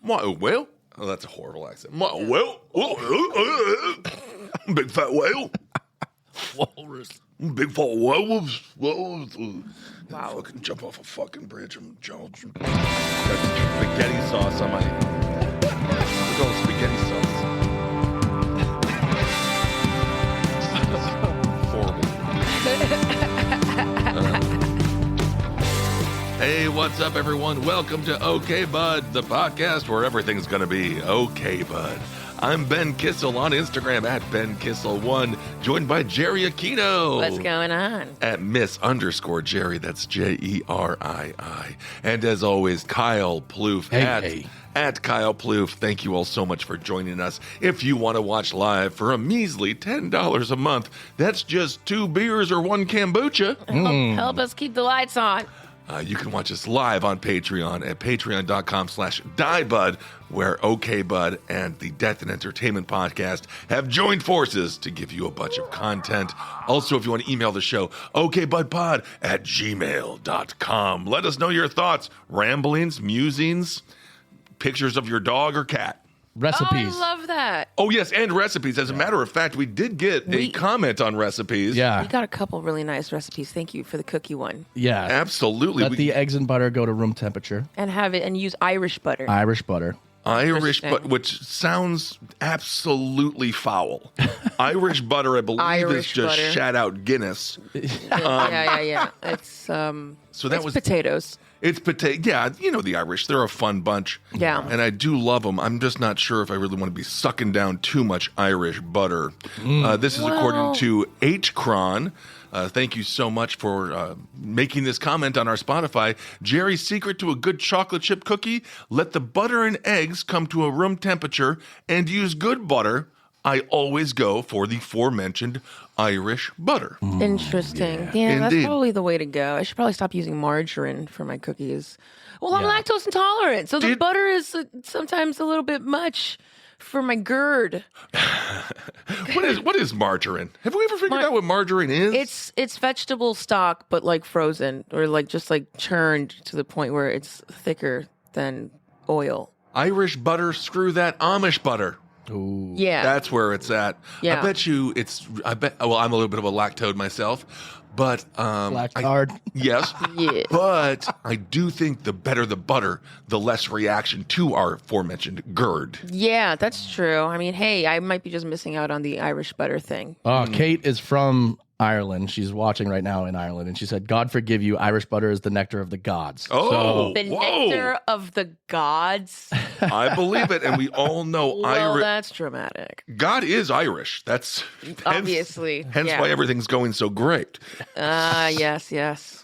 Well. Oh, that's a horrible accent. Well. Big fat whale. Walrus. Big fat whale. Wow. Fucking jump off a fucking bridge and Got spaghetti sauce on my... Look at all the spaghetti sauce. Horrible. Hey, what's up, everyone? Welcome to OK Bud, the podcast where everything's going to be OK Bud. I'm Ben Kissel on Instagram at BenKissel1, joined by Jerry Aquino. What's going on? At Miss_Jerry, that's Jerii. And as always, Kyle Plouffe at Kyle Plouffe. Thank you all so much for joining us. If you want to watch live for a measly $10 a month, that's just 2 beers or 1 kombucha. Help us keep the lights on. You can watch us live on Patreon at patreon.com/diebud, where OK Bud and the Death and Entertainment Podcast have joined forces to give you a bunch of content. Also, if you want to email the show, okbudpod@gmail.com. Let us know your thoughts, ramblings, musings, pictures of your dog or cat. Recipes. Oh, I love that. Oh, yes, and recipes. As a matter of fact, we did get a comment on recipes. Yeah. We got a couple really nice recipes. Thank you for the cookie one. Yeah. Absolutely. Let the eggs and butter go to room temperature. And have it and use Irish butter. Irish butter. Irish butter, which sounds absolutely foul. Irish butter, I believe, Irish is just butter. shout out Guinness. Yeah. It's So that it's was potatoes. It's potato. Yeah, you know the Irish. They're a fun bunch. Yeah. And I do love them. I'm just not sure if I really want to be sucking down too much Irish butter. This is according to H-Cron. Thank you so much for making this comment on our Spotify. Jerry's secret to a good chocolate chip cookie: let the butter and eggs come to a room temperature and use good butter. I always go for the aforementioned Irish butter. Interesting. Yeah, that's Indeed. probably the way to go. I should probably stop using margarine for my cookies. Well, I'm lactose intolerant, so the butter is sometimes a little bit much for my GERD. What is margarine? Have we ever figured out what margarine is? It's vegetable stock, but like frozen or like just like churned to the point where it's thicker than oil. Irish butter, screw that. Amish butter. Ooh. Yeah. That's where it's at. Yeah. Well, I'm a little bit of a lactode myself, but Lactard. yes. Yeah. But I do think the better the butter, the less reaction to our aforementioned GERD. Yeah, that's true. I mean, hey, I might be just missing out on the Irish butter thing. Kate is from Ireland. She's watching right now in Ireland, and she said, "God forgive you. Irish butter is the nectar of the gods." Oh, The whoa. nectar of the gods. I believe it, and we all know Well, that's dramatic. God is Irish. That's Obviously, hence yeah. why everything's going so great. Yes.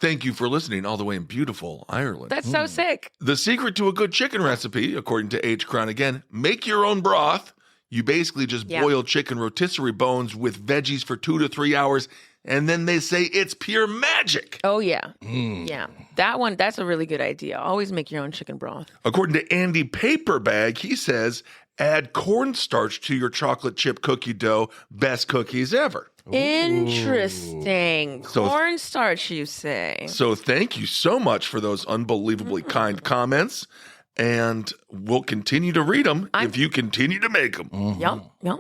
Thank you for listening all the way in beautiful Ireland. That's so sick. The secret to a good chicken recipe, according to H-Cron again, make your own broth. You basically just boil chicken rotisserie bones with veggies for 2 to 3 hours, and then they say it's pure magic. Oh, yeah. Yeah. That's a really good idea. Always make your own chicken broth. According to Andy Paperbag, he says, add cornstarch to your chocolate chip cookie dough. Best cookies ever. Interesting. So- Cornstarch, you say? So thank you so much for those unbelievably kind comments. And we'll continue to read them if you continue to make them. Yep.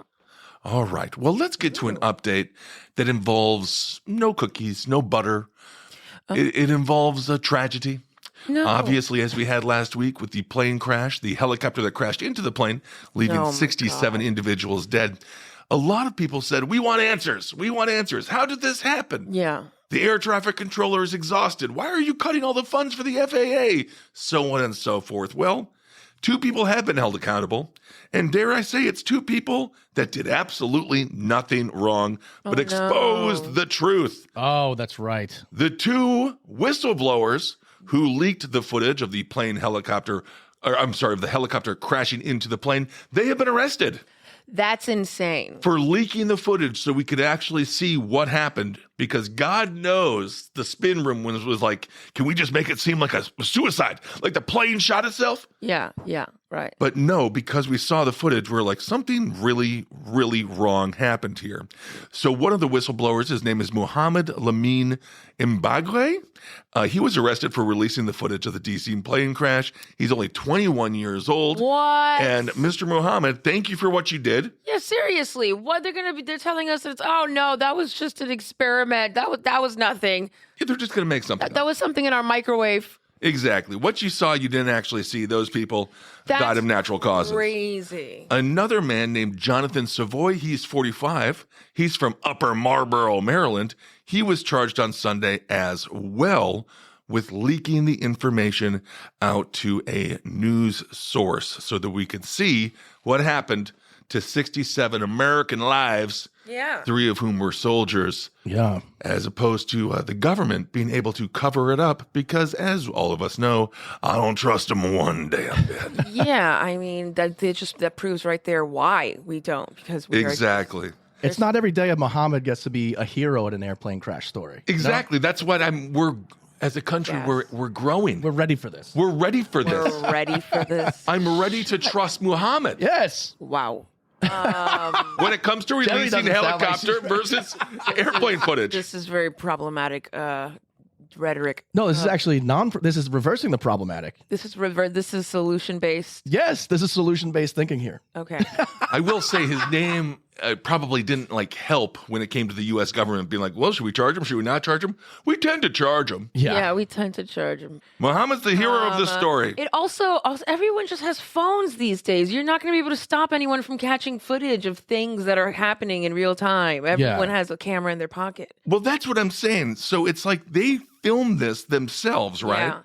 All right. Well, let's get to an update that involves no cookies, no butter. It involves a tragedy. No. Obviously, as we had last week with the plane crash, the helicopter that crashed into the plane, leaving Oh, my 67 individuals dead. A lot of people said, we want answers. We want answers. How did this happen? Yeah. The air traffic controller is exhausted. Why are you cutting all the funds for the FAA? So on and so forth. Well, 2 people have been held accountable. And dare I say, it's 2 people that did absolutely nothing wrong, but exposed the truth. Oh, that's right. The 2 whistleblowers who leaked the footage of the helicopter crashing into the plane, they have been arrested That's insane. for leaking the footage so we could actually see what happened, because God knows the spin room was like, can we just make it seem like a suicide? Like the plane shot itself? Yeah, right. But no, because we saw the footage, we're like, something really, really wrong happened here. So one of the whistleblowers, his name is Muhammad Lamin Mbagwe. He was arrested for releasing the footage of the DC plane crash. He's only 21 years old. What? And Mr. Muhammad, thank you for what you did. Yeah, seriously. What they're telling us that it's, oh no, that was just an experiment. That was nothing. Yeah, they're just going to make something That up. was something in our microwave. Exactly. What you saw, you didn't actually see. Those people died of natural causes. Crazy. Another man named Jonathan Savoy, he's 45. He's from Upper Marlboro, Maryland. He was charged on Sunday as well with leaking the information out to a news source so that we could see what happened to 67 American lives, Yeah. 3 of whom were soldiers. Yeah. As opposed to the government being able to cover it up because, as all of us know, I don't trust them one damn bit. Yeah, I mean that proves right there why we don't, because we Exactly. It's not every day a Muhammad gets to be a hero at an airplane crash story. Exactly. That's what we're as a country, Yes. we're growing. We're ready for this. We're ready for this. We're ready for this. I'm ready to trust Muhammad. Yes. Wow. When it comes to releasing doesn't sound like helicopter she's versus airplane footage. This is very problematic rhetoric. No, this is actually this is reversing the problematic. This is solution based. Yes, this is solution-based thinking here. Okay. I will say his name probably didn't help when it came to the U.S. government being like, well, should we charge him? Should we not charge him? We tend to charge him. Yeah, we tend to charge them. Muhammad's the hero of the story. It also everyone just has phones these days. You're not going to be able to stop anyone from catching footage of things that are happening in real time. Everyone has a camera in their pocket. Well, that's what I'm saying. So it's like they filmed this themselves, right? Yeah.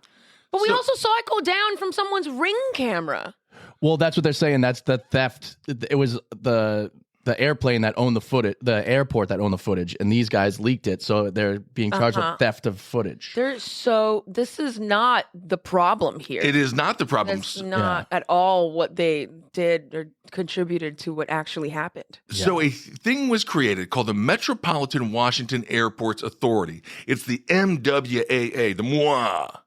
But we also saw it go down from someone's Ring camera. Well, that's what they're saying. That's the theft. It was the airplane that owned the footage, the airport that owned the footage, and these guys leaked it, so they're being charged with theft of footage. This is not the problem here. It is not the problem. It's not at all what they did or contributed to what actually happened. So a thing was created called the Metropolitan Washington Airports Authority. It's the MWAA, the MWA.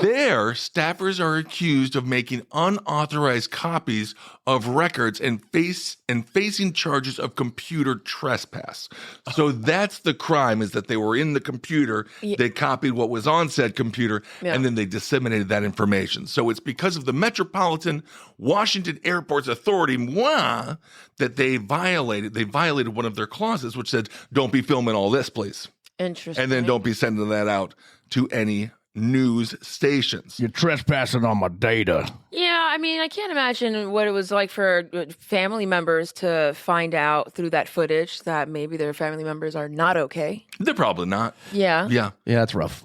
There, staffers are accused of making unauthorized copies of records and facing charges of computer trespass. So that's the crime, is that they were in the computer, they copied what was on said computer, and then they disseminated that information. So it's because of the Metropolitan Washington Airports Authority, MWA, that they violated one of their clauses, which said, don't be filming all this, please. Interesting. And then don't be sending that out to any news stations. You're trespassing on my data. Yeah, I mean, I can't imagine what it was like for family members to find out through that footage that maybe their family members are not okay. They're probably not. Yeah. Yeah. Yeah, that's rough.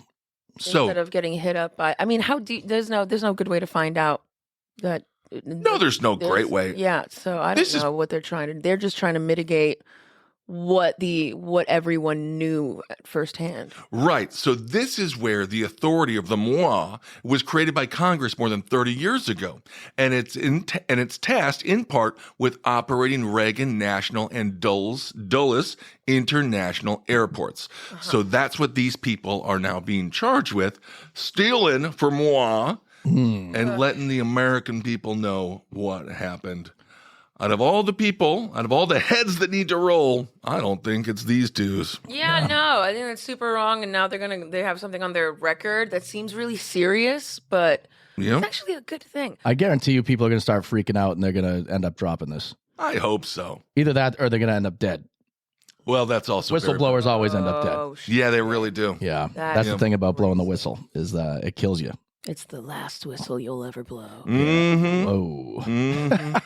So Instead of getting hit up by, I mean, how deep? There's no good way to find out that. no, there's no great way. Yeah, so I don't know what they're trying to. They're just trying to mitigate what everyone knew firsthand. Right. So this is where the authority of the MWA was created by Congress more than 30 years ago. And it's tasked in part with operating Reagan National and Dulles International airports. So that's what these people are now being charged with, stealing from MWA and letting the American people know what happened. Out of all the heads that need to roll, I don't think it's these twos. Yeah, no, I think that's super wrong. And now they have something on their record that seems really serious, but Yeah. it's actually a good thing. I guarantee you people are going to start freaking out and they're going to end up dropping this. I hope so. Either that or they're going to end up dead. Well, that's also very- Whistleblowers always end up dead. Oh, Yeah, they really do. Yeah, That's that's the thing about blowing the whistle is that it kills you. it's the last whistle you'll ever blow. Mm-hmm. Whoa, Mm-hmm.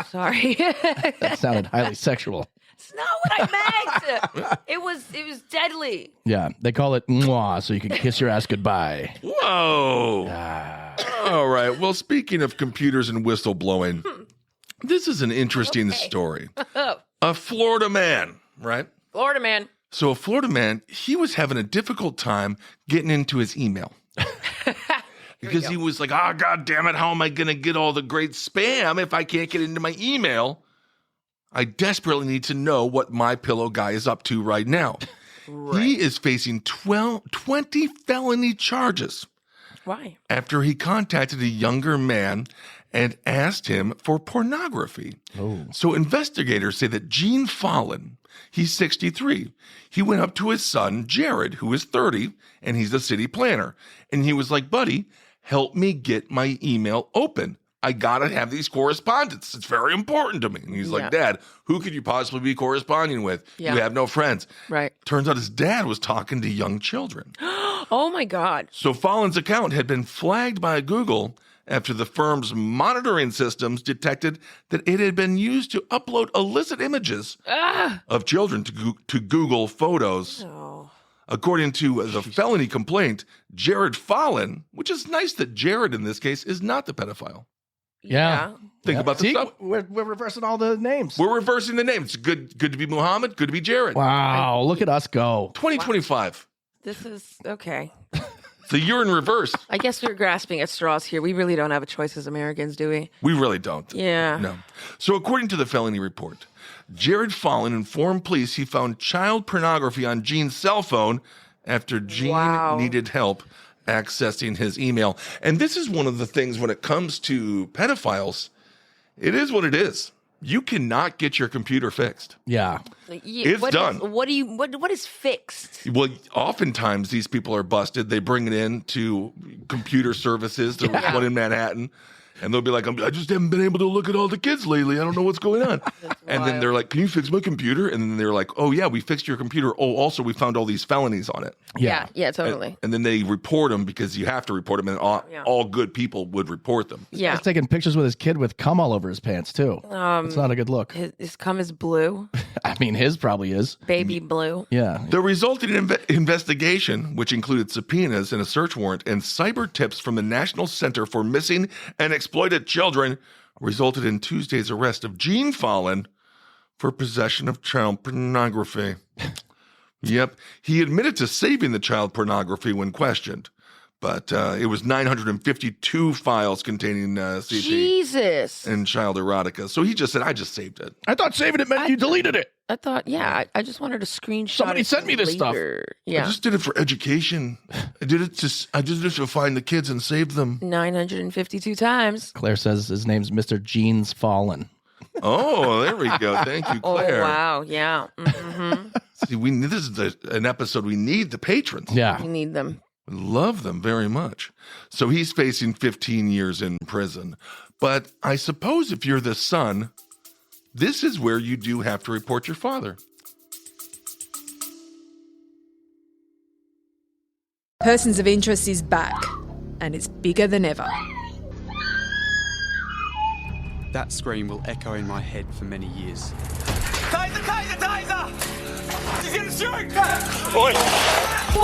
Sorry. that sounded highly sexual. It's not what I meant. It was deadly. Yeah, they call it mwah, so you can kiss your ass goodbye. Whoa. All right. Well, speaking of computers and whistleblowing, this is an interesting story. A Florida man, right? Florida man. So a Florida man, he was having a difficult time getting into his email. Because he was like, God damn it, how am I going to get all the great spam if I can't get into my email? I desperately need to know what my pillow guy is up to right now. Right. He is facing 20 felony charges. Why? After he contacted a younger man and asked him for pornography. Oh. So investigators say that Gene Fallon, he's 63. He went up to his son, Jared, who is 30, and he's a city planner. And he was like, buddy, help me get my email open. I got to have these correspondence. It's very important to me. And he's like, Dad, who could you possibly be corresponding with? Yeah. You have no friends. Right. Turns out his dad was talking to young children. Oh, my God. So Fallon's account had been flagged by Google after the firm's monitoring systems detected that it had been used to upload illicit images of children to Google Photos. Oh. According to the felony complaint, Jared Fallon, which is nice that Jared in this case is not the pedophile. Yeah. Think about the stuff. We're reversing all the names. We're reversing the names. Good to be Muhammad. Good to be Jared. Wow, look at us go. 2025. This is okay. So you're in reverse. I guess we're grasping at straws here. We really don't have a choice as Americans, do we? We really don't. Yeah. No. So according to the felony report, Jared Fallon informed police he found child pornography on Gene's cell phone after Gene needed help accessing his email. And this is one of the things when it comes to pedophiles, it is what it is. You cannot get your computer fixed. Yeah. It's done. What is fixed? Well, oftentimes these people are busted. They bring it in to computer services, to one in Manhattan, and they'll be like, I just haven't been able to look at all the kids lately. I don't know what's going on. And then they're like, can you fix my computer? And then they're like, oh, yeah, we fixed your computer. Oh, also, we found all these felonies on it. Yeah, totally. And then they report them because you have to report them, and all good people would report them. Yeah. He's taking pictures with his kid with cum all over his pants, too. It's not a good look. His cum is blue, I mean, his probably is. baby blue. Yeah. The resulting investigation, which included subpoenas and a search warrant and cyber tips from the National Center for Missing and Exploited Children, resulted in Tuesday's arrest of Gene Fallon for possession of child pornography. Yep. He admitted to saving the child pornography when questioned, but it was 952 files containing CP Jesus. and child erotica. So he just said, I just saved it. I thought saving it meant you deleted it. I thought, I just wanted to screenshot. Somebody it sent me this stuff. later. I Yeah. just did it for education. I did it to find the kids and save them. 952 times. Claire says his name's Mr. Gene's Fallen. Oh, there we go. Thank you, Claire. Oh, wow. Yeah. Mm-hmm. See, this is an episode we need the patrons. Yeah. We need them. Love them very much. So he's facing 15 years in prison. But I suppose if you're the son, this is where you do have to report your father. Persons of Interest is back, and it's bigger than ever. That scream will echo in my head for many years. Taser, taser, taser! He's gonna shoot! Oi!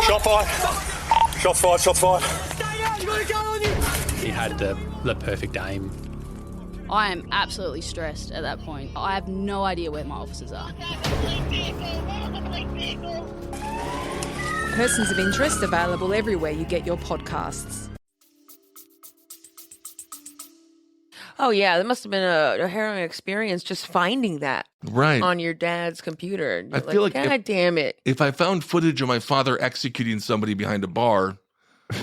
Shot fired! Shots fired, shots fired. Stay out, you gotta go on you! He had the perfect aim. I am absolutely stressed at that point. I have no idea where my officers are. Persons of Interest available everywhere you get your podcasts. Oh, yeah. That must have been a harrowing experience just finding that Right. on your dad's computer. I feel like God damn it. If I found footage of my father executing somebody behind a bar,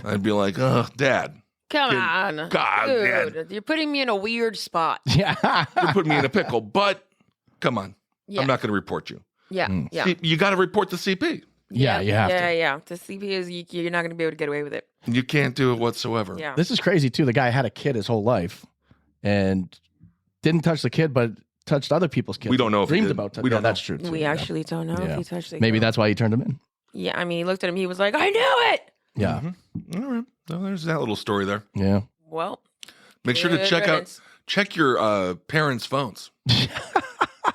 I'd be like, oh, Dad, Come on. God, Dude, man. you're putting me in a weird spot. Yeah. you put me in a pickle. But come on. Yeah. I'm not going to report you. Yeah. Yeah. See, you got to report the CP. Yeah, you have to. Yeah. The CP is, you're not going to be able to get away with it. You can't do it whatsoever. Yeah. This is crazy, too. The guy had a kid his whole life and didn't touch the kid, but touched other people's kids. We don't know if he Dreamed did. about it. We don't That's know. true, too. We yeah. actually don't know if he touched it. Maybe that's why he turned him in. Yeah, I mean, he looked at him. He was like, I knew it. Yeah. All right. So there's that little story there. Yeah. Well, Make sure to good check riddance. your parents' phones.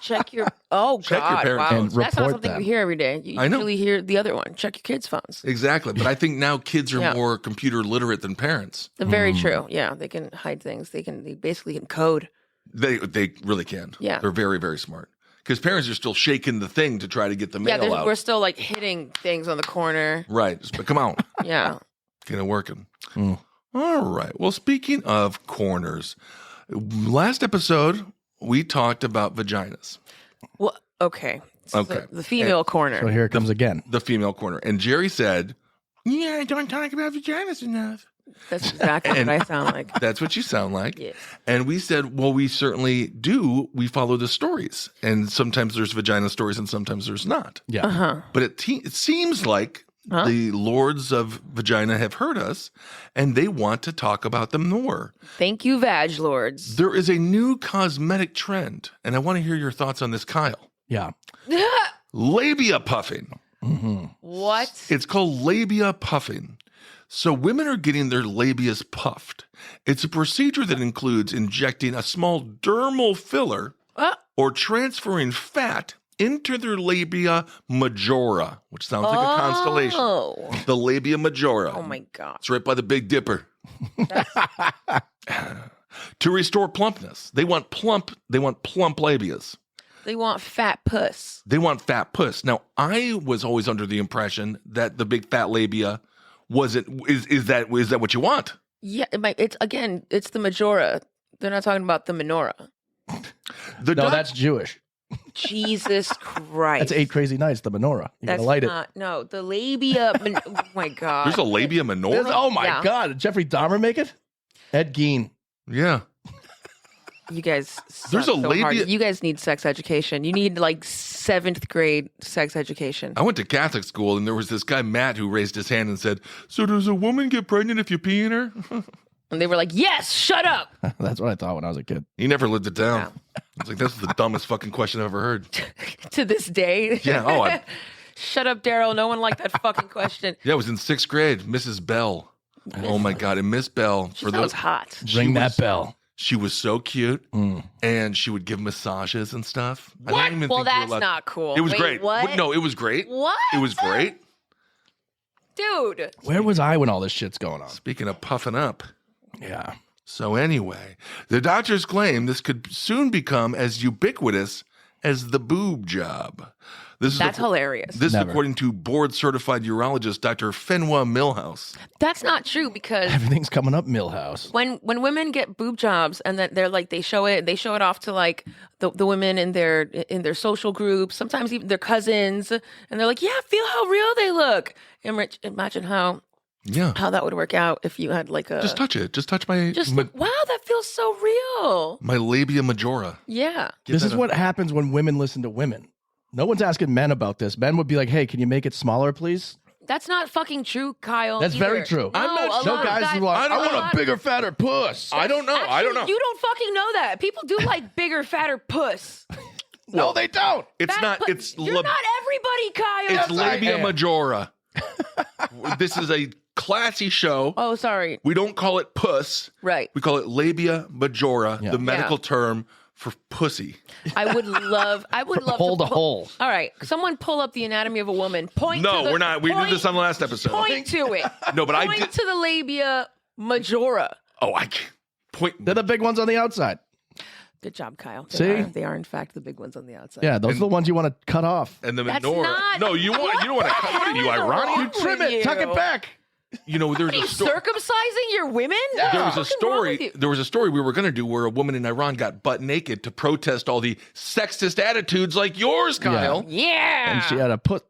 Check your. Oh, Check your God. parents' Wow. and That's not report something them. you hear every day. You I know. usually hear the other one. Check your kids' phones. Exactly. But I think now kids are Yeah. more computer literate than parents. Very true. Yeah, they can hide things. They basically can code. They really can. Yeah. They're very, very smart. Because parents are still shaking the thing to try to get the Yeah, mail out. we're still like hitting things on the corner. Right. But come on. Yeah. Get it working. All right. Well, speaking of corners, last episode we talked about vaginas. Well, okay. So Okay. the female corner. So here it comes again. The female corner. And Jerry said, yeah, I don't talk about vaginas enough. That's exactly what I sound like. That's what you sound like. Yes. And we said, well, we certainly do. We follow the stories. And sometimes there's vagina stories and sometimes there's not. Yeah. But it seems like the lords of vagina have heard us and they want to talk about them more. Thank you, Vag Lords. There is a new cosmetic trend. And I want to hear your thoughts on this, Kyle. Yeah. Labia puffing. What? It's called labia puffing. So women are getting their labias puffed. It's a procedure that includes injecting a small dermal filler or transferring fat into their labia majora, which sounds like a constellation. The labia majora. Oh my God. It's right by the Big Dipper. To restore plumpness. They want plump labias. They want fat puss. They want fat puss. Now, I was always under the impression that the big fat labia is that what you want? Yeah, it's the majora. They're not talking about the menorah. No, that's Jewish. Jesus Christ. That's 8 Crazy Nights, the menorah. You gotta light it. No, the labia. Oh my God. There's a labia menorah? Oh my God. Did Jeffrey Dahmer make it? Ed Gein. Yeah. You guys There's suck a so labia- hard. You guys need sex education. You need like 7th grade sex education. I went to Catholic school, and there was this guy, Matt, who raised his hand and said, so does a woman get pregnant if you pee in her? And they were like, yes, shut up. That's what I thought when I was a kid. He never lived it down. I was like, this is the dumbest fucking question I've ever heard. To this day. Yeah. Shut up, Daryl. No one liked that fucking question. Yeah, it was in 6th grade. Mrs. Bell. Oh my God. And Miss Bell. She sounds hot. Ring that bell. She was so cute, and she would give massages and stuff. I What? don't even Well, think you're that's allowed- not cool. It was Wait, great. what? No, it was great. What? It was great. Dude. Where was I when all this shit's going on? Speaking of puffing up. Yeah. So anyway, the doctors claim this could soon become as ubiquitous as the boob job. That's hilarious. This Never. is according to board-certified urologist Dr. Fenwa Millhouse. That's not true because Everything's coming up, Millhouse. when women get boob jobs and that they're like they show it off to like the women in their social groups, sometimes even their cousins, and they're like, yeah, feel how real they look. And Rich, imagine how that would work out if you had like a Just touch it. Just touch my wow, that feels so real. my labia majora. Yeah. This is what happens when women listen to women. No one's asking men about this. Men would be like, hey, can you make it smaller, please? That's not fucking true, Kyle. That's either. very true. No, I'm not a sure. lot of guys who are, I want a bigger, fatter puss. I don't know. I don't know. You don't fucking know that. People do like bigger, fatter puss. No, they don't. It's not. But It's you're not everybody, Kyle. It's Yes, I labia am. majora. This is a classy show. Oh, sorry. We don't call it puss. Right. We call it labia majora, Yeah. the medical Yeah. term for pussy. I would love Hole to hole. All right, someone pull up the anatomy of a woman. Point. No, to the, we're not. We did this on the last episode. Point to it. No, but I Point did. to the labia majora. Oh, I can't. Point. They're the big ones on the outside. Good job, Kyle. See? They are in fact the big ones on the outside. Yeah, those are the ones you want to cut off. And the That's menorah. not- No, you don't want to cut. What are you, What is ironic? wrong Trim with it. Tuck you? it back. You know, there's Are you a story. circumcising your women? There was a What's wrong with story. you? There was a story we were going to do where a woman in Iran got butt naked to protest all the sexist attitudes like yours, Kyle. Yeah. And she had to put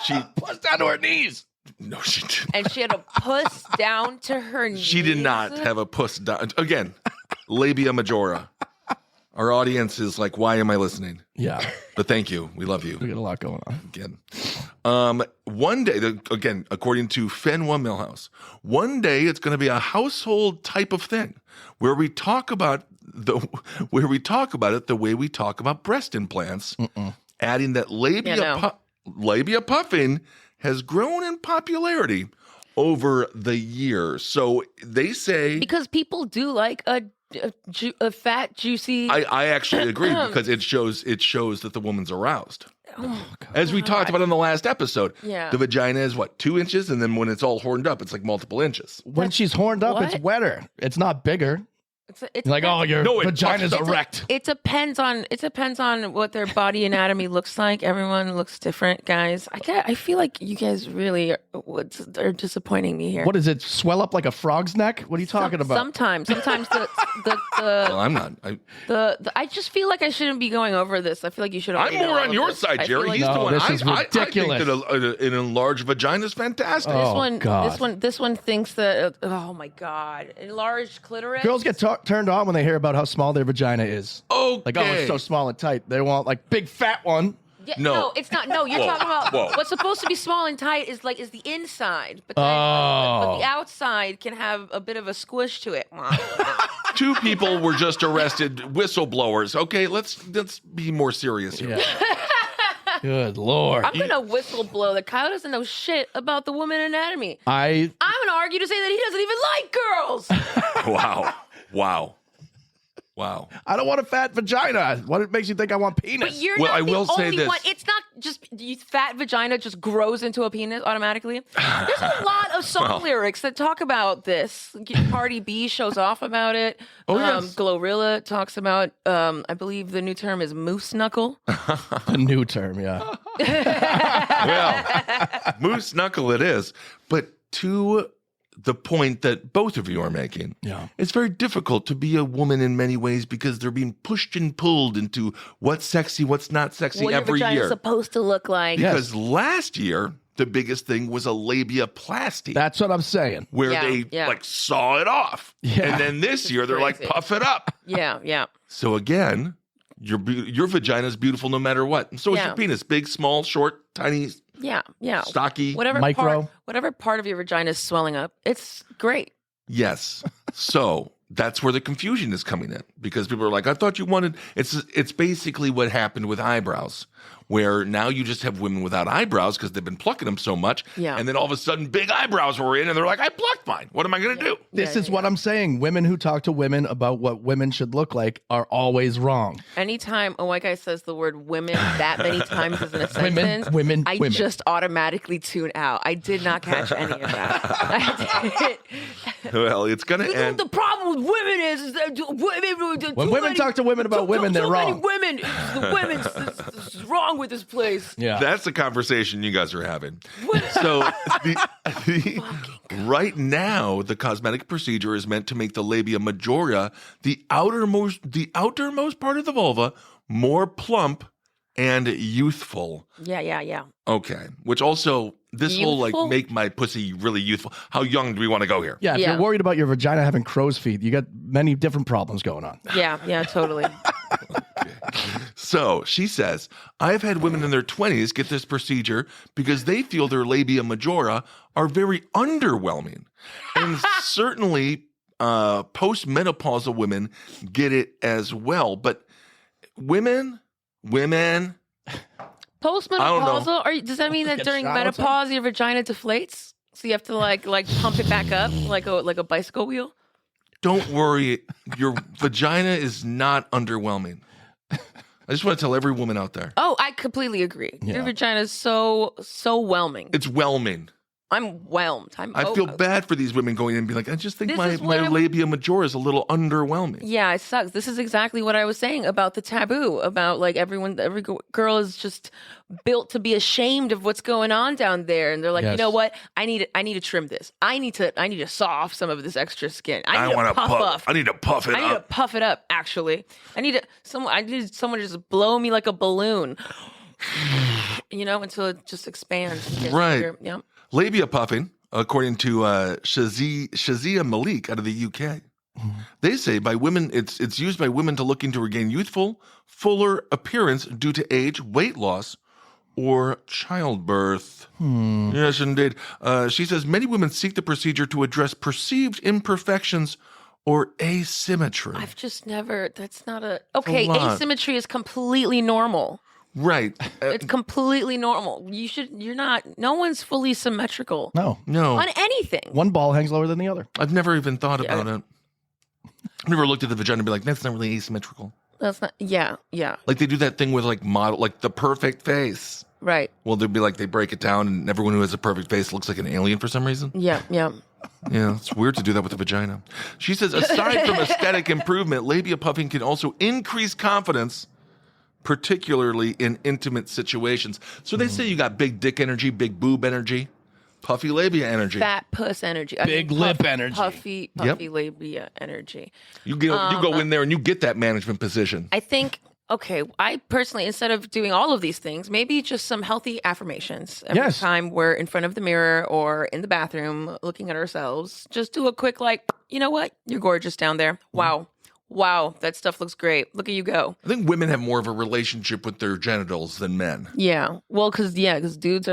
She puss down to her knees. no, she didn't. And she had a puss down to her knees. She did not have a puss down. Again, labia majora. Our audience is like, why am I listening? Yeah, But thank you. We love you. we got a lot going on. Again. One day, again, according to Fenwa Millhouse, one day it's going to be a household type of thing where we talk about it the way we talk about breast implants, adding that labia puffing has grown in popularity over the years. So they say because people do like a fat, juicy. I actually agree because it shows that the woman's aroused. As we talked about in the last episode, Yeah. the vagina is 2 inches, and then when it's all horned up, it's like multiple inches. When she's horned up, it's what? wetter. It's not bigger. It's Like, oh, your vagina's erect. It depends on what their body anatomy looks like. Everyone looks different, guys. I feel like you guys really are disappointing me here. What does it swell up like a frog's neck? What are you talking about? Sometimes the Well, I'm not. I just feel like I shouldn't be going over this. I feel like you should. I'm more on your side, Jerry. He's the one. This is ridiculous. I think that an enlarged vagina is fantastic. This one thinks that. Oh my God, enlarged clitoris. Girls get turned on when they hear about how small their vagina is. Okay. Like, oh, it's so small and tight. They want like big fat one. Yeah, No. it's not. No, you're talking about what's supposed to be small and tight is the inside, but the outside can have a bit of a squish to it. 2 people were just arrested, whistleblowers. Okay, let's be more serious here. Yeah. Good Lord. I'm gonna whistleblow that Kyle doesn't know shit about the woman anatomy. I'm gonna argue to say that he doesn't even like girls. Wow. I don't want a fat vagina. What makes you think I want penis? But you're Well, not I the will say only this. one. It's not just fat vagina just grows into a penis automatically. There's a lot of song lyrics that talk about this. Cardi B shows off about it. Yes. Glorilla talks about. I believe the new term is moose knuckle. The new term, yeah. Well, moose knuckle it is. But to the point that both of you are making, it's very difficult to be a woman in many ways because they're being pushed and pulled into what's sexy, what's not sexy every your year. vagina's supposed to look like. Because last year, the biggest thing was a labiaplasty. That's what I'm saying. Where they like saw it off. Yeah. And then this year, they're like, puff it up. Yeah. So again, your vagina is beautiful no matter what. And so is your penis. Big, small, short, tiny, stocky, micro. Whatever part of your vagina is swelling up, it's great. Yes. So that's where the confusion is coming in, because people are like, I thought you wanted. It's basically what happened with eyebrows, where now you just have women without eyebrows because they've been plucking them so much. Yeah. And then all of a sudden, big eyebrows were in, and they're like, I plucked mine. What am I going to do? This is what I'm saying. Women who talk to women about what women should look like are always wrong. Anytime a white guy says the word women that many times in a sentence, women. I just automatically tune out. I did not catch any of that. I did. Well, it's going to end. The problem with women is that women. When women talk to women about women, they're wrong. Many women. The women's wrong with this place. Yeah. That's the conversation you guys are having. So right now, the cosmetic procedure is meant to make the labia majora, the outermost part of the vulva, more plump and youthful. Yeah. Okay. Which also, this whole like make my pussy really youthful. How young do we want to go here? Yeah, if you're worried about your vagina having crow's feet, you got many different problems going on. Yeah, totally. So she says, I've had women in their 20s get this procedure because they feel their labia majora are very underwhelming. And certainly postmenopausal women get it as well. But women. Postmenopausal? Does that mean that during menopause your vagina deflates? So you have to like pump it back up like a bicycle wheel? Don't worry, your vagina is not underwhelming. I just want to tell every woman out there. Oh, I completely agree. Yeah. Your vagina is so whelming. It's whelming. I'm whelmed. I feel bad for these women going in and be like, I just think my labia majora is a little underwhelming. Yeah, it sucks. This is exactly what I was saying about the taboo, about like every girl is just built to be ashamed of what's going on down there. And they're like, you know what? I need to trim this. I need to saw off some of this extra skin. I need to puff it up. I need to puff it up, actually. I need someone to just blow me like a balloon. Until it just expands. Right. Yeah. Labia puffing, according to Shazia Malik out of the UK, they say it's used by women to looking to regain youthful, fuller appearance due to age, weight loss, or childbirth. Yes, indeed. She says many women seek the procedure to address perceived imperfections or asymmetry. I've just never. That's not a. Okay, asymmetry is completely normal. Right. It's completely normal. You're not, no one's fully symmetrical. No. On anything. One ball hangs lower than the other. I've never even thought about it. I've never looked at the vagina and be like, that's not really asymmetrical. That's not, yeah. Like they do that thing with like model, like the perfect face. Right. Well, they'd be like, they break it down and everyone who has a perfect face looks like an alien for some reason. Yeah. Yeah, it's weird to do that with a vagina. She says, aside from aesthetic improvement, labia puffing can also increase confidence, particularly in intimate situations. So they say you got big dick energy, big boob energy, puffy labia energy. Fat puss energy. Big lip energy. Puffy labia energy. You go in there and you get that management position. I think, okay, I personally, instead of doing all of these things, maybe just some healthy affirmations every time we're in front of the mirror or in the bathroom looking at ourselves. Just do a quick, like, you know what? You're gorgeous down there. Wow. Wow, that stuff looks great. Look at you go. I think women have more of a relationship with their genitals than men. Yeah. Well, because dudes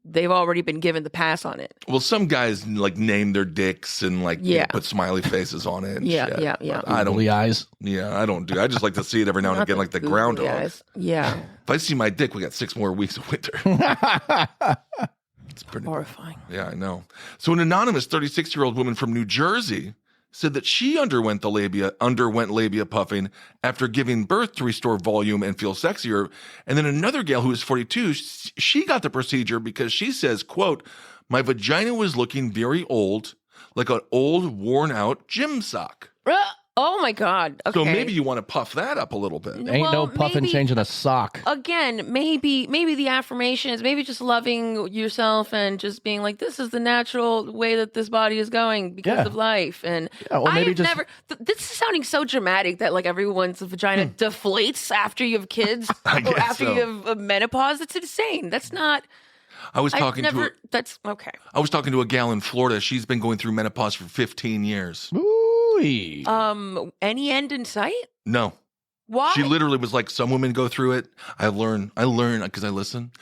they've already been given the pass on it. Well, some guys like name their dicks and like put smiley faces on it. And shit. Yeah. But I don't. Eyes. Yeah, I don't do. I just like to see it every now and again, like the groundhog. Eyes. Yeah. If I see my dick, we got 6 more weeks of winter. It's pretty horrifying. Yeah, I know. So an anonymous 36-year-old woman from New Jersey said that she underwent labia puffing after giving birth to restore volume and feel sexier. And then another gal who is 42, she got the procedure because she says, quote, my vagina was looking very old, like an old worn out gym sock. Oh my God. Okay. So maybe you want to puff that up a little bit. Ain't no puffing changing a sock. Again, maybe the affirmations, maybe just loving yourself and just being like, this is the natural way that this body is going because of life. And this is sounding so dramatic that like everyone's vagina deflates after you have kids or after you have menopause. That's insane. That's not. That's okay. I was talking to a gal in Florida. She's been going through menopause for 15 years. Ooh-wee. Any end in sight? No. Why? She literally was like, some women go through it. I learn because I listen.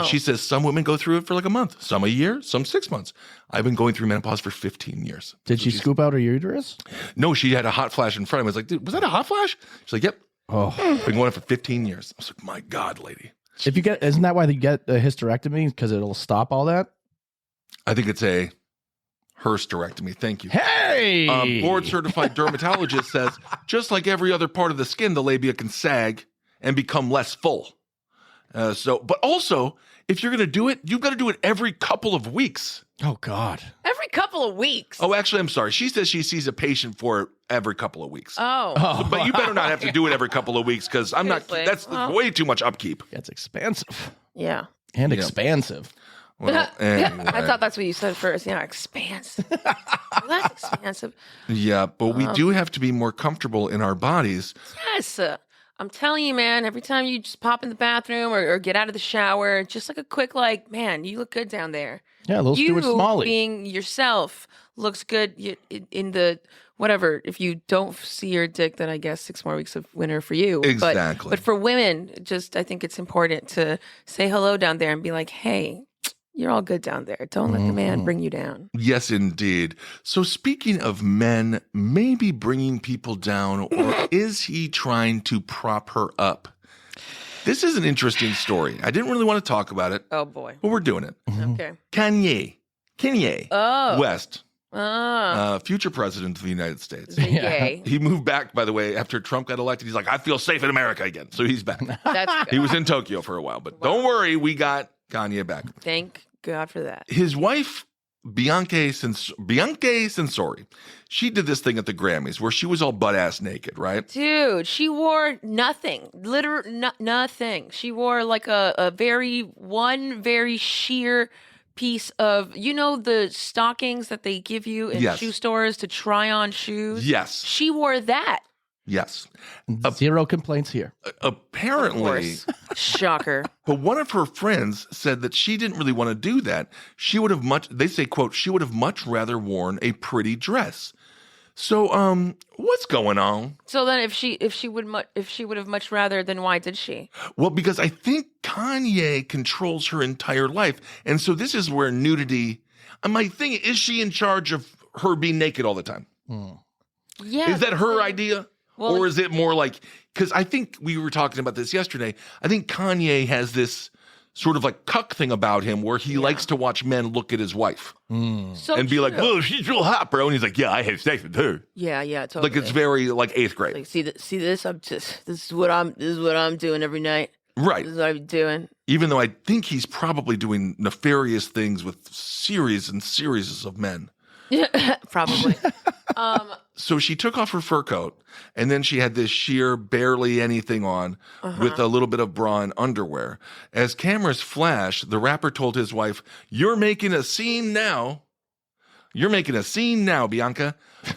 She says some women go through it for like a month, some a year, some 6 months. I've been going through menopause for 15 years. Did she scoop out her uterus? No, she had a hot flash in front of me. I was like, dude, was that a hot flash? She's like, yep. Oh, been going for 15 years. I was like, my God, lady. Isn't that why they get a hysterectomy? Because it'll stop all that? I think it's a hysterectomy. Thank you. Hey! Board certified dermatologist says, just like every other part of the skin, the labia can sag and become less full. But also, if you're going to do it, you've got to do it every couple of weeks. Oh, God. Every couple of weeks. Oh, actually, I'm sorry. She says she sees a patient for it every couple of weeks. But you better not have to do it every couple of weeks because that's way too much upkeep. That's expensive. Yeah. And expansive. Well, anyway. I thought that's what you said first. Yeah, expansive. That's expansive. Yeah, but we do have to be more comfortable in our bodies. Yes. I'm telling you, man, every time you just pop in the bathroom or get out of the shower, just like a quick, like, man, you look good down there. Yeah, a little Stuart Smalley. Being yourself looks good in the, whatever, if you don't see your dick, then I guess 6 more weeks of winter for you. Exactly. But for women, I think it's important to say hello down there and be like, hey, you're all good down there. Don't let the man bring you down. Yes, indeed. So speaking of men maybe bringing people down, or is he trying to prop her up? This is an interesting story. I didn't really want to talk about it. Oh, boy. But we're doing it. Okay. Kanye West, Oh. future president of the United States. Yay. He moved back, by the way, after Trump got elected. He's like, I feel safe in America again. So he's back. That's good. He was in Tokyo for a while. But don't worry, we got Kanye back. Thank God for that. His wife, Bianca Censori, she did this thing at the Grammys where she was all butt-ass naked, right? Dude, she wore nothing. Literally nothing. She wore like a very sheer piece of, the stockings that they give you in shoe stores to try on shoes? Yes. She wore that. Yes. Zero complaints here. Apparently. Shocker. But one of her friends said that she didn't really want to do that. She would have they say, quote, she would have much rather worn a pretty dress. So, what's going on? So then if she would have much rather, then why did she? Well, because I think Kanye controls her entire life. And so this is where nudity, my thing, is she in charge of her being naked all the time? Yeah. Is that her idea? Well, or is it more like, because I think we were talking about this yesterday. I think Kanye has this sort of like cuck thing about him where he likes to watch men look at his wife and be like, "Whoa, she's real hot, bro." And he's like, "Yeah, I have sex with her." Yeah, totally. Like it's very like 8th grade. Like, see this? This is what I'm doing every night. Right. This is what I'm doing. Even though I think he's probably doing nefarious things with series and series of men. Probably. So she took off her fur coat, and then she had this sheer, barely anything on with a little bit of bra and underwear. As cameras flashed, the rapper told his wife, "You're making a scene now. You're making a scene now, Bianca."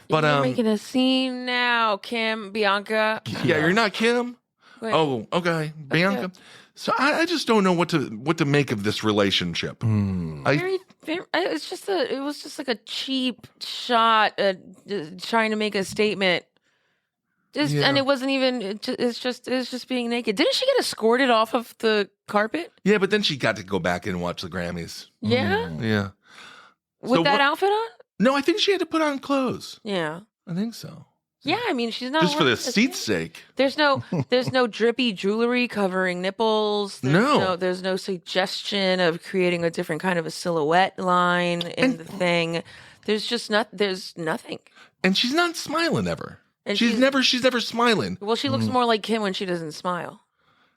But You're making a scene now, Kim, Bianca. yeah, you're not Kim. Wait. Oh, okay, Bianca. So I just don't know what to make of this relationship. Very, it was just like a cheap shot at trying to make a statement. And it wasn't even. It's just being naked. Didn't she get escorted off of the carpet? Yeah, but then she got to go back and watch the Grammys. Yeah, Yeah. with that outfit on. No, I think she had to put on clothes. Yeah, I think so. yeah. I mean, she's not Just for the wearing this seat's thing. sake. There's no drippy jewelry covering nipples. There's no suggestion of creating a different kind of a silhouette line in the thing. There's nothing. And she's not smiling ever. And she's never smiling. Well, she looks more like Kim when she doesn't smile.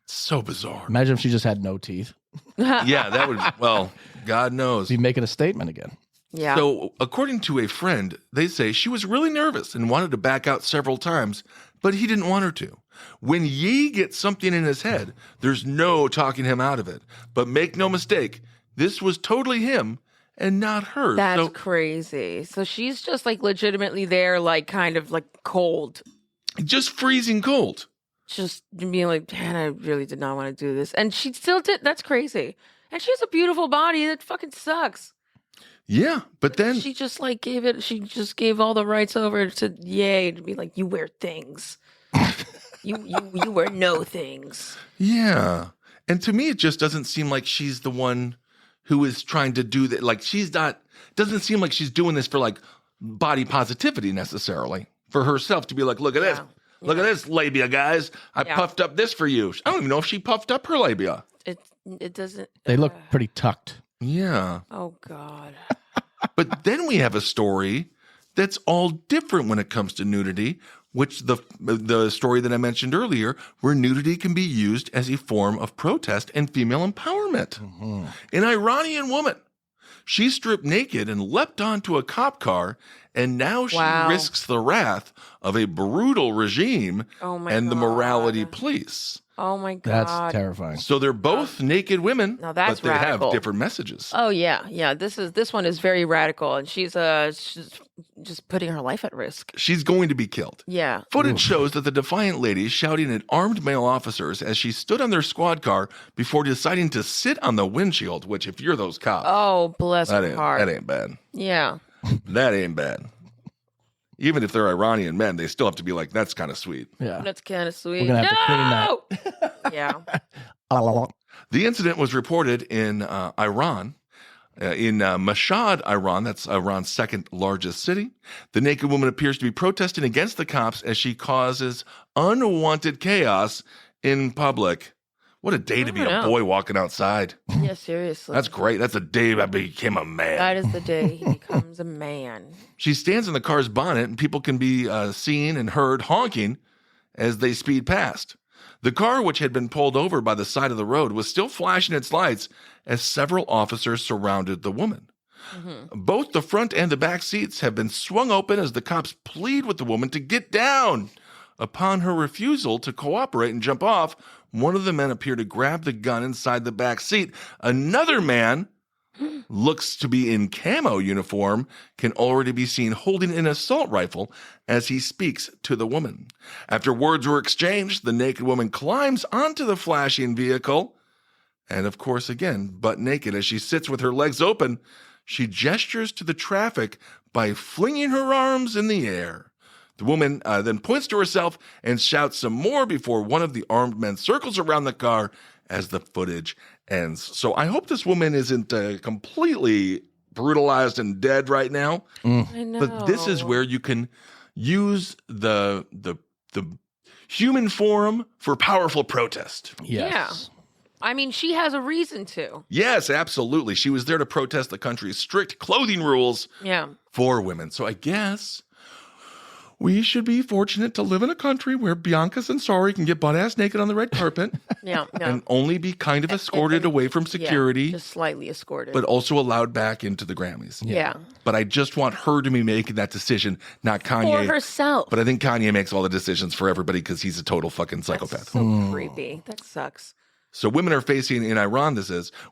So bizarre. Imagine if she just had no teeth. Yeah, that would, well, God knows. Be making a statement again. Yeah. So, according to a friend, they say she was really nervous and wanted to back out several times, but he didn't want her to. When Yee gets something in his head, there's no talking him out of it. But make no mistake, this was totally him and not her. That's crazy. So she's just like legitimately there, like kind of like cold. Just freezing cold. Just being like, man, I really did not want to do this. And she still did. That's crazy. And she has a beautiful body. That fucking sucks. Yeah, but then She just gave all the rights over to Ye to be like, you wear things. you wear no things. Yeah. And to me, it just doesn't seem like she's the one who is trying to do that. Like, doesn't seem like she's doing this for like body positivity necessarily, for herself to be like, look at this. Look at this labia, guys. I puffed up this for you. I don't even know if she puffed up her labia. It doesn't. They look pretty tucked. Yeah. Oh, God. But then we have a story that's all different when it comes to nudity, which the story that I mentioned earlier, where nudity can be used as a form of protest and female empowerment. An Iranian woman, she stripped naked and leapt onto a cop car, and now she risks the wrath of a brutal regime and the morality police. Oh my God. That's terrifying. So they're both naked women, Now that's but they radical. have different messages. Oh yeah. This one is very radical, and she's just putting her life at risk. She's going to be killed. Yeah. Footage shows that the defiant lady shouting at armed male officers as she stood on their squad car before deciding to sit on the windshield, which if you're those cops, Oh, bless her heart. that ain't bad. Yeah. That ain't bad. Even if they're Iranian men, they still have to be like, that's kind of sweet. Yeah. That's kind of sweet. We're going to have to clean that. Yeah. The incident was reported in Iran, in Mashhad, Iran. That's Iran's second largest city. The naked woman appears to be protesting against the cops as she causes unwanted chaos in public. What a day to be a boy walking outside. Yeah, seriously. That's great. That's the day I became a man. That is the day he becomes a man. She stands in the car's bonnet, and people can be seen and heard honking as they speed past. The car, which had been pulled over by the side of the road, was still flashing its lights as several officers surrounded the woman. Both the front and the back seats have been swung open as the cops plead with the woman to get down. Upon her refusal to cooperate and jump off, one of the men appeared to grab the gun inside the back seat. Another man, looks to be in camo uniform, can already be seen holding an assault rifle as he speaks to the woman. After words were exchanged, the naked woman climbs onto the flashing vehicle. And of course, again, butt naked as she sits with her legs open, she gestures to the traffic by flinging her arms in the air. The woman then points to herself and shouts some more before one of the armed men circles around the car as the footage ends. So I hope this woman isn't completely brutalized and dead right now. I know. But this is where you can use the human form for powerful protest. Yes. Yeah. I mean, she has a reason to. Yes, absolutely. She was there to protest the country's strict clothing rules Yeah. for women. So I guess We should be fortunate to live in a country where Bianca Censori can get butt-ass naked on the red carpet Yeah. and only be kind of escorted away from security, Yeah, just slightly escorted. but also allowed back into the Grammys. yeah. But I just want her to be making that decision, not Kanye. For herself. But I think Kanye makes all the decisions for everybody because he's a total fucking psychopath. So creepy. That sucks. So women are facing, in Iran,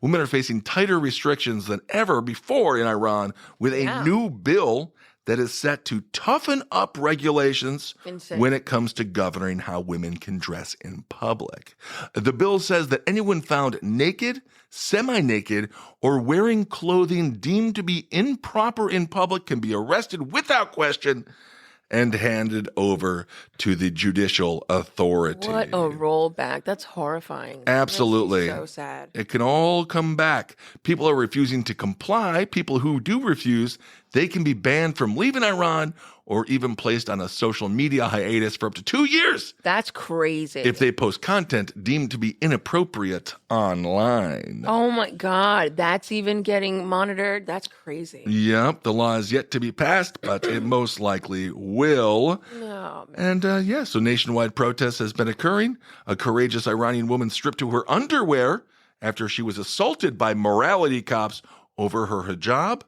women are facing tighter restrictions than ever before in Iran with a new bill that is set to toughen up regulations when it comes to governing how women can dress in public. The bill says that anyone found naked, semi-naked, or wearing clothing deemed to be improper in public can be arrested without question and handed over to the judicial authority. What a rollback. That's horrifying. Absolutely. That makes me so sad. It can all come back. People are refusing to comply. People who do refuse, they can be banned from leaving Iran or even placed on a social media hiatus for up to 2 years That's crazy. if they post content deemed to be inappropriate online. Oh my God. That's even getting monitored. That's crazy. Yep, the law is yet to be passed, but it most likely will. No, man. And so nationwide protest has been occurring. A courageous Iranian woman stripped to her underwear after she was assaulted by morality cops over her hijab.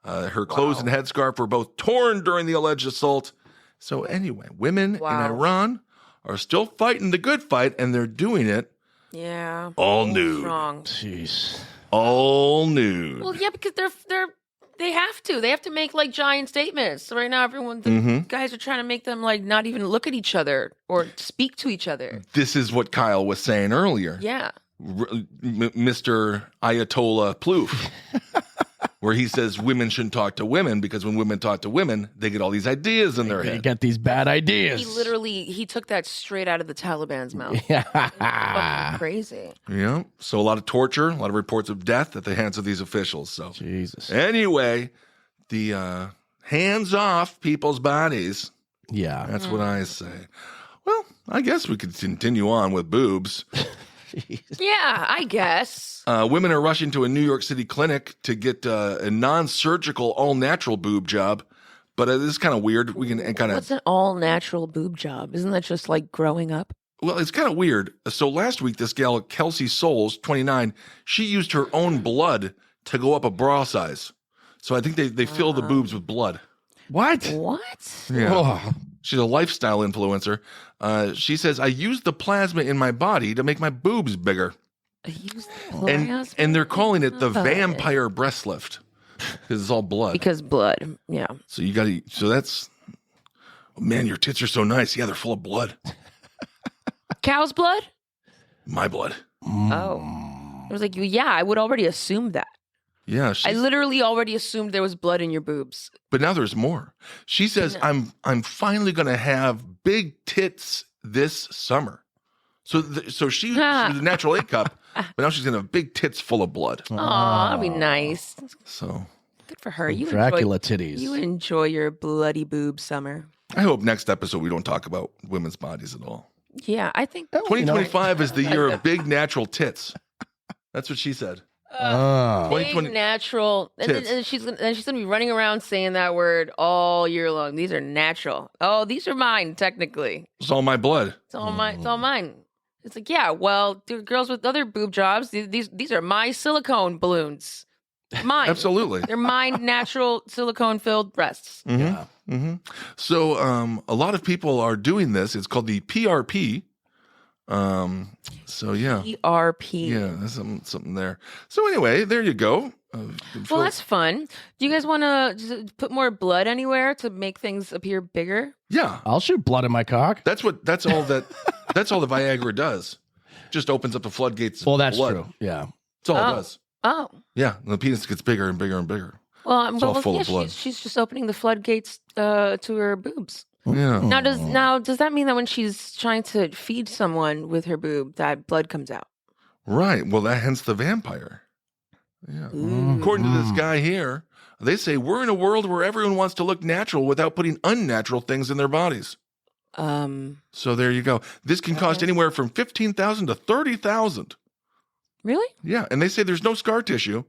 Her clothes and headscarf were both torn during the alleged assault. So anyway, women in Iran are still fighting the good fight, and they're doing it Yeah. all nude. Wrong. Jeez. All nude. Well, yeah, because they have to. They have to make like giant statements. So right now, the guys are trying to make them like not even look at each other or speak to each other. This is what Kyle was saying earlier. Yeah. Mr. Ayatollah Plouffe, where he says women shouldn't talk to women because when women talk to women, they get all these ideas in their They head. get these bad ideas. He took that straight out of the Taliban's mouth. Yeah. Fucking crazy. Yeah. So a lot of torture, a lot of reports of death at the hands of these officials. So Jesus. anyway, the hands off people's bodies. Yeah. That's what I say. Well, I guess we could continue on with boobs. Yeah, I guess. Women are rushing to a New York City clinic to get a non-surgical, all-natural boob job. But this is kind of weird. We can kind What's of... an all-natural boob job? Isn't that just like growing up? Well, it's kind of weird. So last week, this gal, Kelsey Souls, 29, she used her own blood to go up a bra size. So I think they fill the boobs with blood. What? What? Yeah. Oh. She's a lifestyle influencer. She says, I used the plasma in my body to make my boobs bigger. I used the plasma? And they're calling it the vampire breast lift because it's all blood. Because blood. Yeah. So you got to, so that's, oh man, your tits are so nice. Yeah, they're full of blood. Cow's blood? My blood. Oh. I was like, yeah, I would already assume that. Yeah. I literally already assumed there was blood in your boobs. But now there's more. She says, I'm finally going to have big tits this summer. So she was a natural A cup, but now she's going to have big tits full of blood. Oh, that'd be nice. So Good for her. You Dracula titties. You enjoy your bloody boob summer. I hope next episode we don't talk about women's bodies at all. Yeah, I think 2025 is the year of big natural tits. That's what she said. Oh. big 2020 natural. And tits. she's gonna be running around saying that word all year long. These are natural. Oh, these are mine. Technically, It's all my blood. it's all mine. It's all mine. It's like, yeah. Well, there are girls with other boob jobs. These are my silicone balloons. Mine. Absolutely. They're mine. Natural silicone filled breasts. Yeah. So a lot of people are doing this. It's called the PRP. So yeah. PRP. Yeah, there's something there. So anyway, there you go. Well, that's fun. Do you guys want to put more blood anywhere to make things appear bigger? Yeah, I'll shoot blood in my cock. that's all the Viagra does. Just opens up the floodgates. Well, of that's blood. true. Yeah. That's all it does. Oh. Yeah, and the penis gets bigger and bigger and bigger. Well, all full of blood. She's just opening the floodgates to her boobs. Yeah. Now does that mean that when she's trying to feed someone with her boob, that blood comes out? Right. Well, hence the vampire. Yeah. According to this guy here, they say we're in a world where everyone wants to look natural without putting unnatural things in their bodies. So there you go. This can cost anywhere from $15,000 to $30,000. Really? Yeah, and they say there's no scar tissue,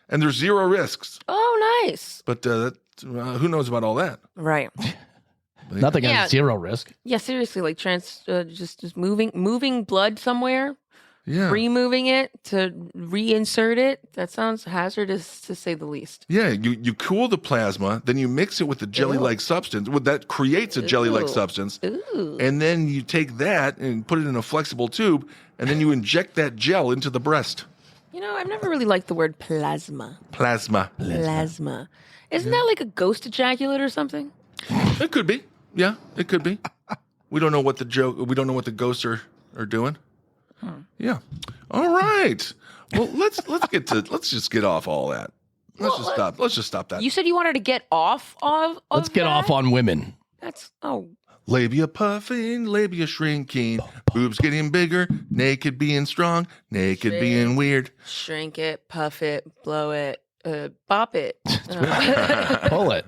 and there's zero risks. Oh, nice. But who knows about all that? Right. Nothing has zero risk. Yeah, seriously, like just moving blood somewhere, Yeah. removing it to reinsert it. That sounds hazardous to say the least. Yeah, you cool the plasma, then you mix it with the jelly-like substance. Well, that creates a jelly-like substance. Ooh. And then you take that and put it in a flexible tube, and then you inject that gel into the breast. You know, I've never really liked the word plasma. Plasma. Isn't that like a ghost ejaculate or something? It could be. Yeah, it could be. We don't know what the ghosts are doing. Yeah. All right. Well, let's just get off all that. Let's just stop that. You said you wanted to get off of Let's get off on women. That's Labia puffing, labia shrinking, boobs getting bigger, naked being strong, naked being weird. Shrink it, puff it, blow it, bop it. Pull it.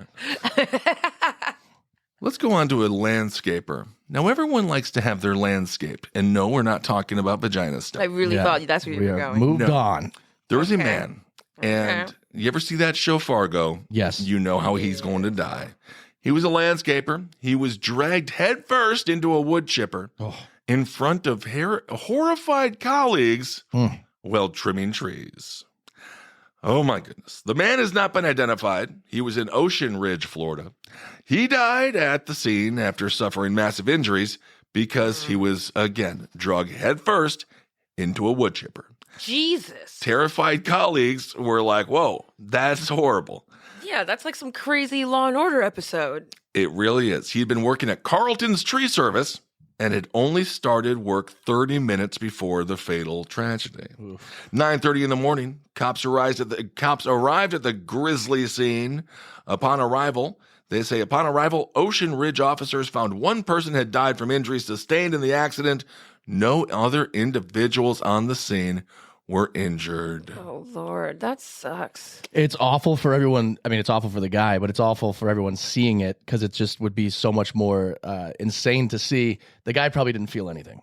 Let's go on to a landscaper. Now, everyone likes to have their landscape. And no, we're not talking about vagina stuff. I really thought that's where you were going. Moved on. There was a man, and you ever see that show Fargo? Yes. You know how he's going to die. He was a landscaper. He was dragged headfirst into a wood chipper in front of horrified colleagues while trimming trees. Oh, my goodness. The man has not been identified. He was in Ocean Ridge, Florida. He died at the scene after suffering massive injuries because he was, again, dragged headfirst into a wood chipper. Jesus. Terrified colleagues were like, whoa, that's horrible. Yeah, that's like some crazy Law and Order episode. It really is. He'd been working at Carlton's tree service and had only started work 30 minutes before the fatal tragedy. 9:30 in the morning, cops arrived at the grisly scene. Upon arrival, Ocean Ridge officers found one person had died from injuries sustained in the accident. No other individuals on the scene were injured. Oh, Lord, that sucks. It's awful for everyone. I mean, it's awful for the guy, but it's awful for everyone seeing it because it just would be so much more insane to see. The guy probably didn't feel anything.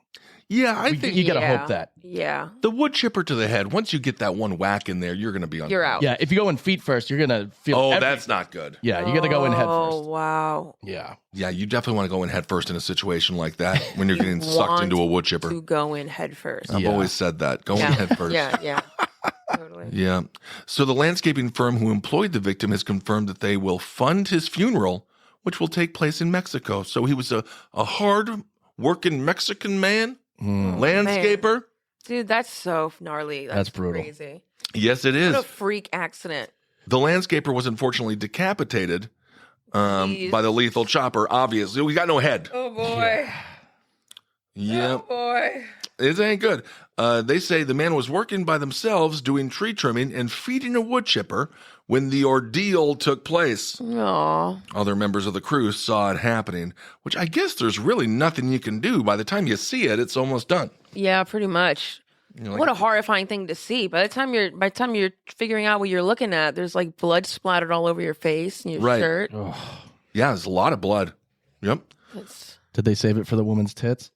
Yeah, I think you got to hope that. Yeah. the wood chipper to the head, once you get that one whack in there, you're going to be on. You're out. Yeah, if you go in feet first, you're going to feel Oh, that's not good. Yeah, you got to go in head Oh, first. wow. Yeah. Yeah, you definitely want to go in head first in a situation like that when you're getting sucked into a wood chipper. To go in head first. I've always said that. Go in head first. Yeah. Totally. Yeah. So the landscaping firm who employed the victim has confirmed that they will fund his funeral, which will take place in Mexico. So he was a hard-working Mexican man, landscaper. Man. Dude, that's so gnarly. That's brutal. Crazy. Yes, it is. What a freak accident. The landscaper was unfortunately decapitated by the lethal chopper, obviously. We got no head. Oh, boy. Yeah. Oh, boy. It ain't good. They say the man was working by themselves doing tree trimming and feeding a wood chipper when the ordeal took place. Aw. Other members of the crew saw it happening, which I guess there's really nothing you can do. By the time you see it, it's almost done. Yeah, pretty much. What a horrifying thing to see. By the time you're figuring out what you're looking at, there's like blood splattered all over your face and your shirt. Yeah, there's a lot of blood. Yep. Did they save it for the woman's tits?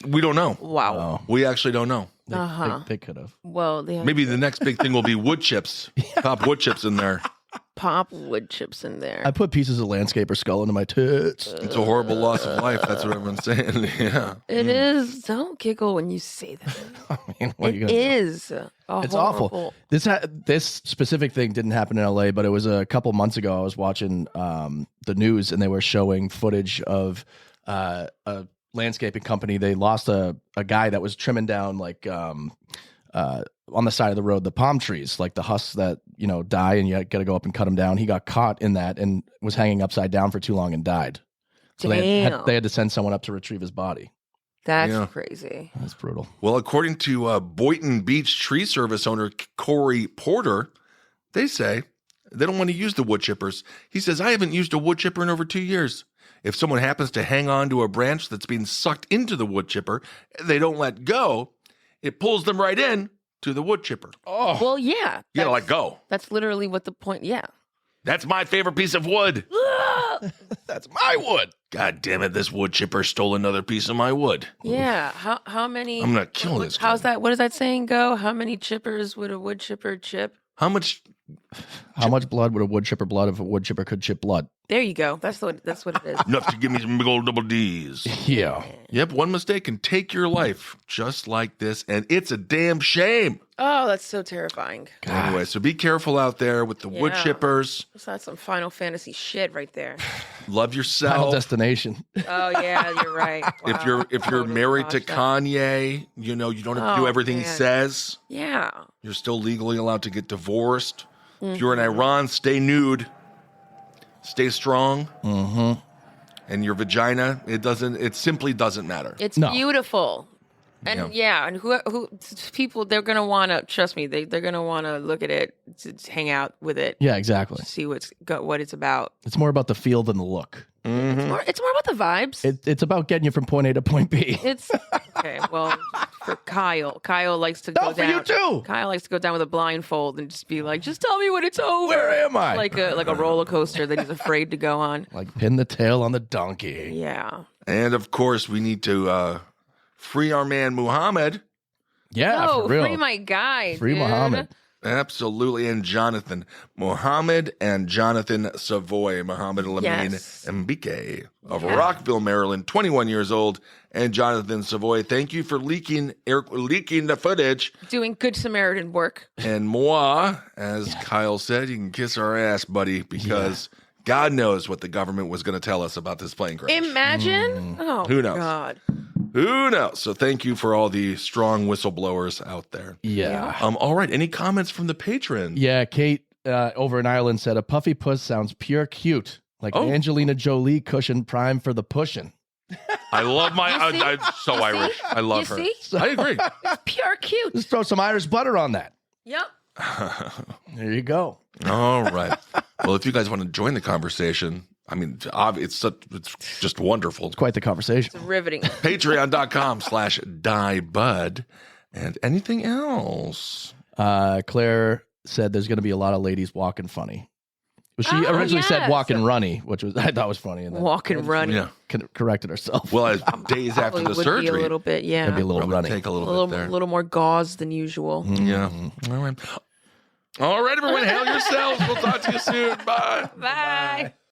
We don't know. Wow. We actually don't know. They could have. Well, they have Maybe the next big thing will be wood chips. Pop wood chips in there. pop wood chips in there. I put pieces of landscaper skull into my tits. It's a horrible loss of life. That's what everyone's saying. Yeah. It is. Don't giggle when you say that. I mean, what are you It gonna do? is. It's Horrible. awful. This specific thing didn't happen in LA, but it was a couple months ago. I was watching the news and they were showing footage of a landscaping company. They lost a guy that was trimming down like on the side of the road the palm trees, like the husks that die and you got to go up and cut them down. He got caught in that and was hanging upside down for too long and died. So they had to send someone up to retrieve his body. That's crazy. That's brutal. Well, according to Boynton Beach Tree Service owner Corey Porter, they say they don't want to use the wood chippers. He says, I haven't used a wood chipper in over 2 years. If someone happens to hang on to a branch that's being sucked into the wood chipper, they don't let go, it pulls them right in to the wood chipper. Oh, Well, yeah. You gotta let go. That's literally what the point. Yeah. That's my favorite piece of wood. that's my wood. God damn it, this wood chipper stole another piece of my wood. Yeah. How many? I'm gonna kill this guy. How's that? What does that saying go? How many chippers would a wood chipper chip? How much How much blood would a wood chipper blood if a wood chipper could chip blood? There you go. That's what it is. Enough to give me some big old double D's. Yeah. Yep, one mistake can take your life just like this, and it's a damn shame. Oh, that's so terrifying. Anyway, so be careful out there with the wood Yeah. chippers. That's some Final Fantasy shit right there. Love Final yourself. Destination. Oh yeah, you're right. If you're Totally married to botched that. Kanye, you don't have to do Oh, everything he man. says. Yeah. You're still legally allowed to get divorced. If you're in Iran, stay nude. Stay strong. Mm-hmm. And your vagina, it simply doesn't matter. It's No. beautiful. And and who people, they're gonna want to trust me. They're gonna want to look at it, to hang out with it, Yeah, exactly. see what it's about. It's more about the feel than the look. It's more about the vibes. It's about getting you from point A to point B. It's okay. Well, for Kyle likes to go No, for down. you too. Kyle likes to go down with a blindfold and just be like, "Just tell me when it's over." Where am I? Like a roller coaster that he's afraid to go on. Like pin the tail on the donkey. Yeah. And of course, we need to free our man Muhammad. Yeah, No, for real. free my guy. Free dude. Muhammad. Absolutely. And Jonathan. Muhammad and Jonathan Savoy. Muhammad Lamine Yes. Mbike of Rockville, Maryland, 21 years old. And Jonathan Savoy, thank you for leaking the footage. Doing good Samaritan work. And moi, as Kyle said, you can kiss our ass, buddy, because God knows what the government was going to tell us about this plane crash. Imagine. Oh, Who knows? God. Who knows? So thank you for all the strong whistleblowers out there. Yeah. All right. Any comments from the patron? Yeah, Kate over in Ireland said a puffy puss sounds pure cute, like Oh. Angelina Jolie cushion prime for the pushin'. I love my. You see? I'm so You see? Irish. I love You her. see? I agree. Pure cute. Just throw some Irish butter on that. Yep. There you go. All right. Well, if you guys want to join the conversation, I mean, it's just wonderful. Quite the conversation. It's riveting. Patreon.com/diebud. And anything else? Claire said there's going to be a lot of ladies walking funny. Well, she Oh, originally said yes. walking runny, which I thought was funny. And then Walk and run. Yeah. corrected herself. Well, as days after Probably the would be surgery, a little bit, yeah. It'd be a little probably runny. take a little, a bit there. little more gauze than usual. Yeah. All right. All right, everyone. Hail yourselves. We'll talk to you soon. Bye. Bye.